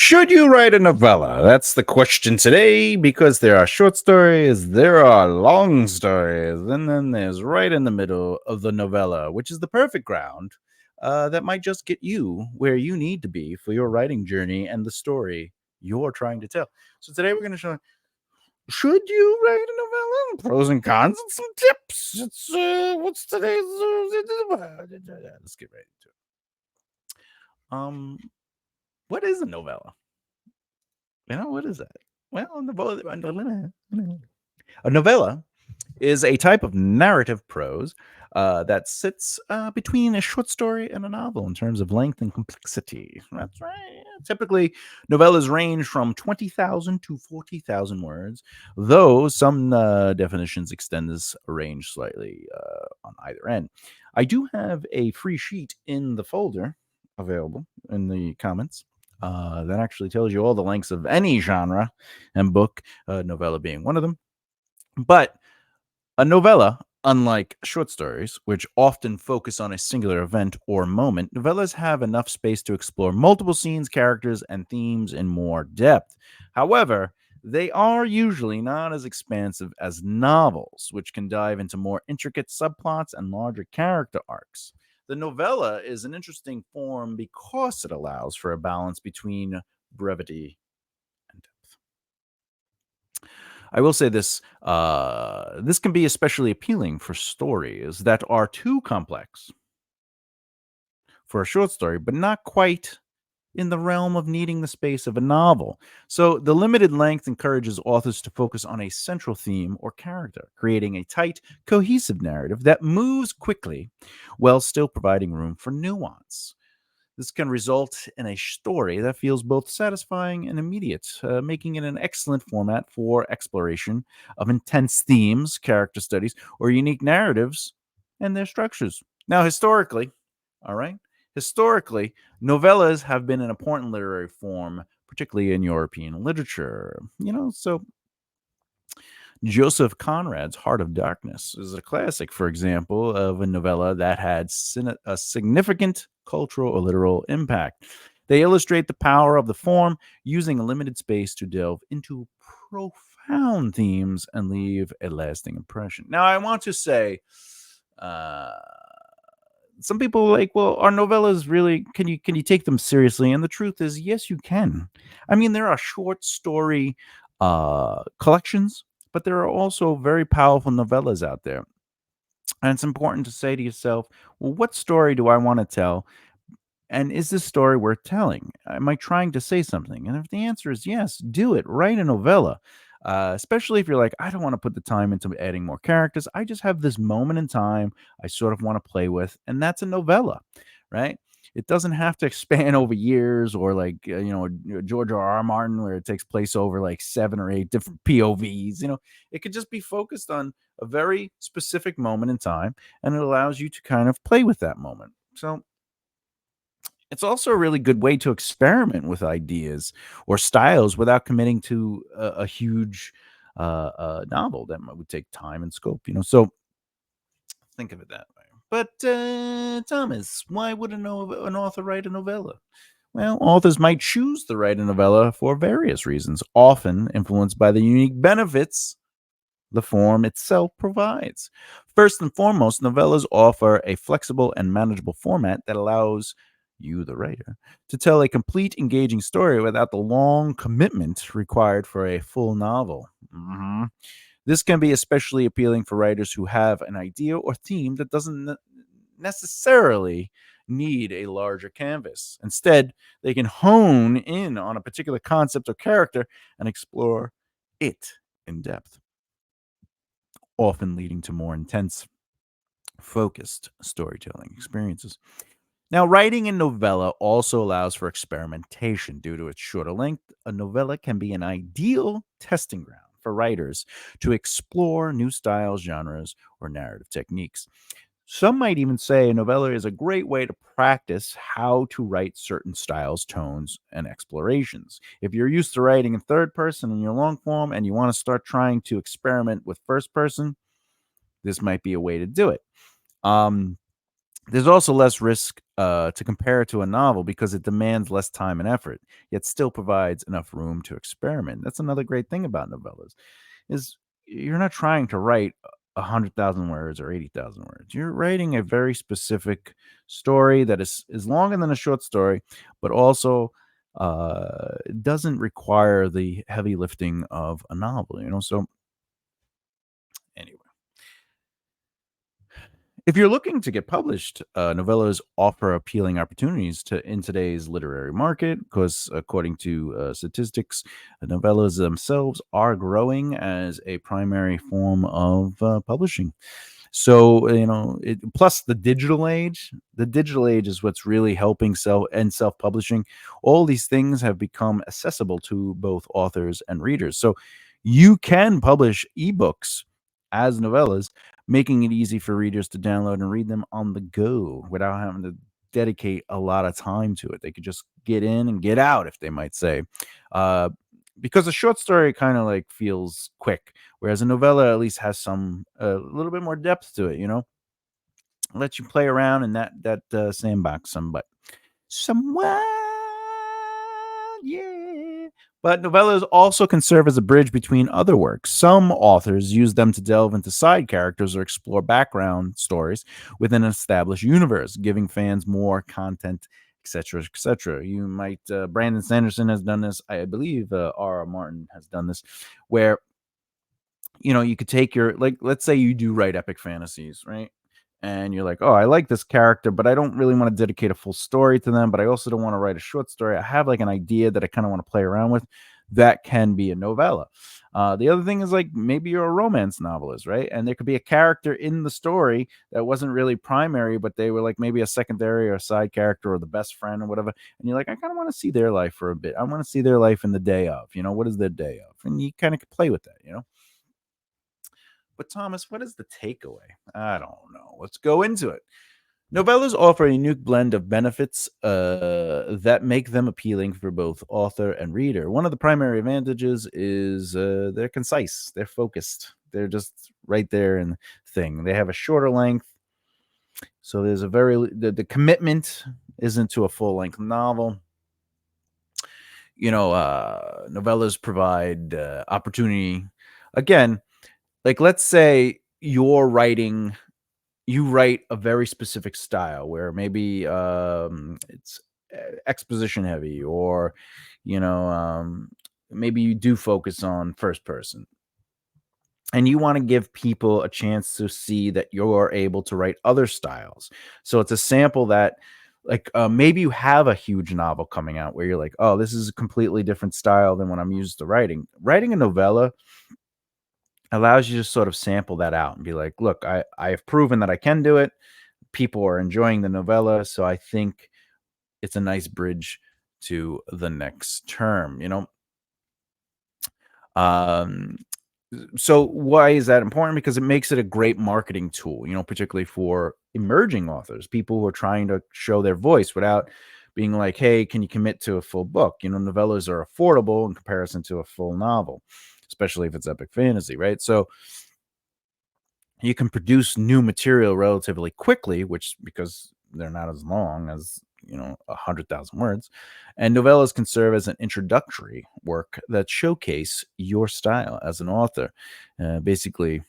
Should you write a novella? That's the question today because there are short stories, there are long stories, and then there's right in the middle of the novella, which is the perfect ground that might just get you where you need to be for your writing journey and the story you're trying to tell. So today we're going to show should you write a novella? Pros and cons and some tips. It's what's today's let's get right into it. Um what is a novella? What is that? Well, a novella is a type of narrative prose that sits between a short story and a novel in terms of length and complexity. That's right. Typically, novellas range from 20,000 to 40,000 words, though some definitions extend this range slightly on either end. I do have a free sheet in the folder available in the comments that actually tells you all the lengths of any genre and book, novella being one of them. But a novella, unlike short stories, which often focus on a singular event or moment, novellas have enough space to explore multiple scenes, characters, and themes in more depth. However, they are usually not as expansive as novels, which can dive into more intricate subplots and larger character arcs. The novella is an interesting form because it allows for a balance between brevity and depth. I will say this: this can be especially appealing for stories that are too complex for a short story, but not quite in the realm of needing the space of a novel. So the limited length encourages authors to focus on a central theme or character, creating a tight, cohesive narrative that moves quickly while still providing room for nuance. This can result in a story that feels both satisfying and immediate, making it an excellent format for exploration of intense themes, character studies, or unique narratives and their structures. Now, historically, all right, historically, novellas have been an important literary form, particularly in European literature. So Joseph Conrad's Heart of Darkness is a classic, for example, of a novella that had a significant cultural or literal impact. They illustrate the power of the form, using a limited space to delve into profound themes and leave a lasting impression. Now, I want to say, uh, some people are like, well, are novellas really? Can you take them seriously? And the truth is, yes, you can. I mean, there are short story collections, but there are also very powerful novellas out there. And it's important to say to yourself, well, what story do I want to tell? And is this story worth telling? Am I trying to say something? And if the answer is yes, do it. Write a novella. Especially if you're like, I don't want to put the time into adding more characters. I just have this moment in time I sort of want to play with, and that's a novella, right? It doesn't have to expand over years or like George R. R. Martin, where it takes place over like 7 or 8 different POVs. It could just be focused on a very specific moment in time, and it allows you to kind of play with that moment. So it's also a really good way to experiment with ideas or styles without committing to a huge novel that would take time and scope. So think of it that way. But Thomas, why would an author write a novella? Well, authors might choose to write a novella for various reasons, often influenced by the unique benefits the form itself provides. First and foremost, novellas offer a flexible and manageable format that allows you, the writer, to tell a complete, engaging story without the long commitment required for a full novel. This can be especially appealing for writers who have an idea or theme that doesn't necessarily need a larger canvas. Instead, they can hone in on a particular concept or character and explore it in depth, often leading to more intense, focused storytelling experiences. Now, writing a novella also allows for experimentation due to its shorter length. A novella can be an ideal testing ground for writers to explore new styles, genres, or narrative techniques. Some might even say a novella is a great way to practice how to write certain styles, tones, and explorations. If you're used to writing in third person in your long form and you want to start trying to experiment with first person, this might be a way to do it. Um, There's also less risk to compare it to a novel because it demands less time and effort, yet still provides enough room to experiment. That's another great thing about novellas is you're not trying to write 100,000 words or 80,000 words. You're writing a very specific story that is longer than a short story, but also doesn't require the heavy lifting of a novel. So anyway. If you're looking to get published, novellas offer appealing opportunities in today's literary market because, according to statistics, novellas themselves are growing as a primary form of publishing. So, plus the digital age is what's really helping self publishing. All these things have become accessible to both authors and readers. So, you can publish ebooks as novellas, making it easy for readers to download and read them on the go without having to dedicate a lot of time to it. They could just get in and get out, if they might say. Uh, because a short story kind of like feels quick, whereas a novella at least has some a little bit more depth to it. Let you play around in that sandbox somewhat, yeah. But novellas also can serve as a bridge between other works. Some authors use them to delve into side characters or explore background stories within an established universe, giving fans more content, etc., etc. You might Brandon Sanderson has done this. I believe R.R. Martin has done this, where you could take let's say you do write epic fantasies, right? And you're like, oh, I like this character, but I don't really want to dedicate a full story to them, but I also don't want to write a short story. I have like an idea that I kind of want to play around with. That can be a novella. The other thing is like maybe you're a romance novelist, right? And there could be a character in the story that wasn't really primary, but they were like maybe a secondary or a side character or the best friend or whatever. And you're like, I kind of want to see their life for a bit. I want to see their life in the day of, what is their day of? And you kind of play with that. But Thomas, what is the takeaway? I don't know. Let's go into it. Novellas offer a unique blend of benefits that make them appealing for both author and reader. One of the primary advantages is they're concise, they're focused, they're just right there in the thing. They have a shorter length, so there's the commitment isn't to a full length novel. Novellas provide opportunity. Again, like let's say you write a very specific style where maybe it's exposition heavy, or maybe you do focus on first person, and you want to give people a chance to see that you're able to write other styles. So it's a sample that, like, maybe you have a huge novel coming out where you're like, oh, this is a completely different style than what I'm used to writing a novella allows you to sort of sample that out and be like, look, I have proven that I can do it. People are enjoying the novella, so I think it's a nice bridge to the next term. Um, so why is that important? Because it makes it a great marketing tool, particularly for emerging authors, people who are trying to show their voice without being like, hey, can you commit to a full book? Novellas are affordable in comparison to a full novel, especially if it's epic fantasy, right? So you can produce new material relatively quickly, which because they're not as long as 100,000 words, and novellas can serve as an introductory work that showcase your style as an author, basically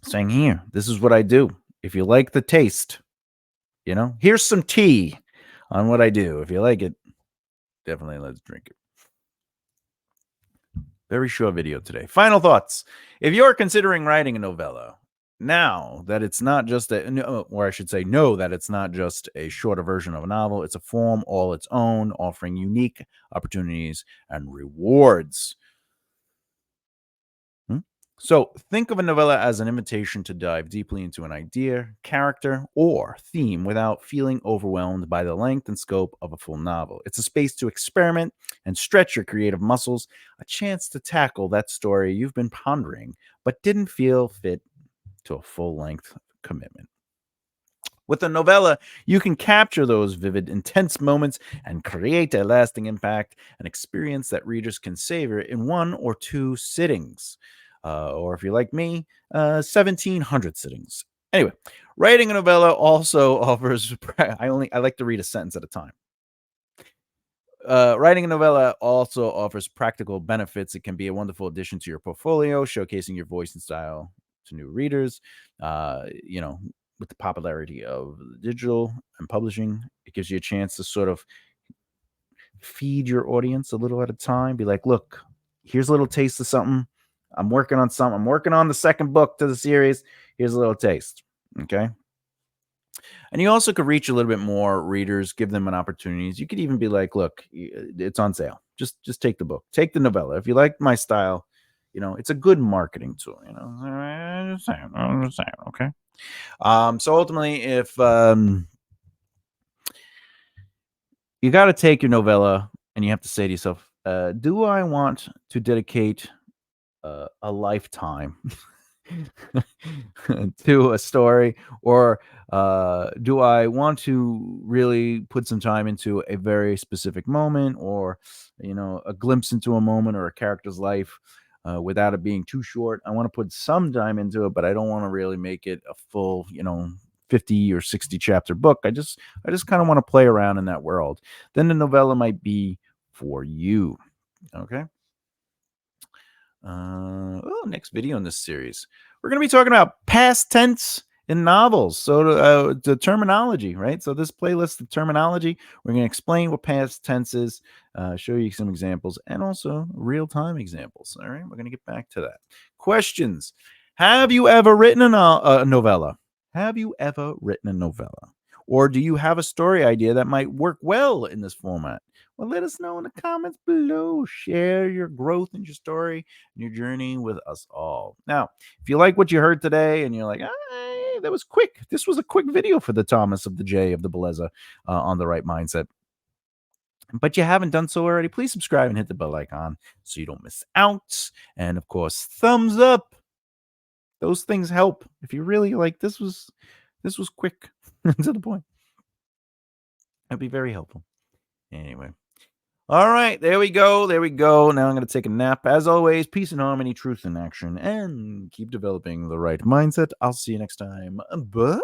saying, here, this is what I do. If you like the taste, here's some tea on what I do. If you like it, definitely let's drink it. Very short video today. Final thoughts. If you're considering writing a novella, now that it's not just or I should say, know that it's not just a shorter version of a novel, it's a form all its own, offering unique opportunities and rewards. So think of a novella as an invitation to dive deeply into an idea, character, or theme without feeling overwhelmed by the length and scope of a full novel. It's a space to experiment and stretch your creative muscles, a chance to tackle that story you've been pondering but didn't feel fit to a full length commitment. With a novella, you can capture those vivid, intense moments and create a lasting impact, an experience that readers can savor in one or two sittings. Or if you're like me, 1,700 sittings. Anyway, writing a novella also offers I like to read a sentence at a time. Writing a novella also offers practical benefits. It can be a wonderful addition to your portfolio, showcasing your voice and style to new readers. You know, with the popularity of digital and publishing, it gives you a chance to sort of feed your audience a little at a time. Be like, look, here's a little taste of something. I'm working on something. I'm working on the second book to the series. Here's a little taste. Okay. And you also could reach a little bit more readers, give them an opportunities. You could even be like, look, it's on sale. Just take the book. Take the novella. If you like my style, it's a good marketing tool, I'm just saying, okay. So ultimately, if you got to take your novella and you have to say to yourself, do I want to dedicate a lifetime to a story, or do I want to really put some time into a very specific moment, or a glimpse into a moment or a character's life, without it being too short? I want to put some time into it, but I don't want to really make it a full 50 or 60 chapter book. I just kind of want to play around in that world. Then the novella might be for you. Okay. Next video in this series, we're going to be talking about past tense in novels. So the terminology, right? So this playlist, the terminology, we're going to explain what past tense is, show you some examples, and also real-time examples. All right, we're going to get back to that. Questions. Have you ever written a novella? Have you ever written a novella? Or do you have a story idea that might work well in this format? Well, let us know in the comments below. Share your growth and your story and your journey with us all. Now, if you like what you heard today and you're like, that was quick. This was a quick video for the Thomas of the J of the Bellezza, on the right mindset, but you haven't done so already, please subscribe and hit the bell icon so you don't miss out. And of course, thumbs up. Those things help. If you really like, this was quick to the point. It'd be very helpful. Anyway. All right, there we go. There we go. Now I'm going to take a nap. As always, peace and harmony, truth in action, and keep developing the right mindset. I'll see you next time. Bye.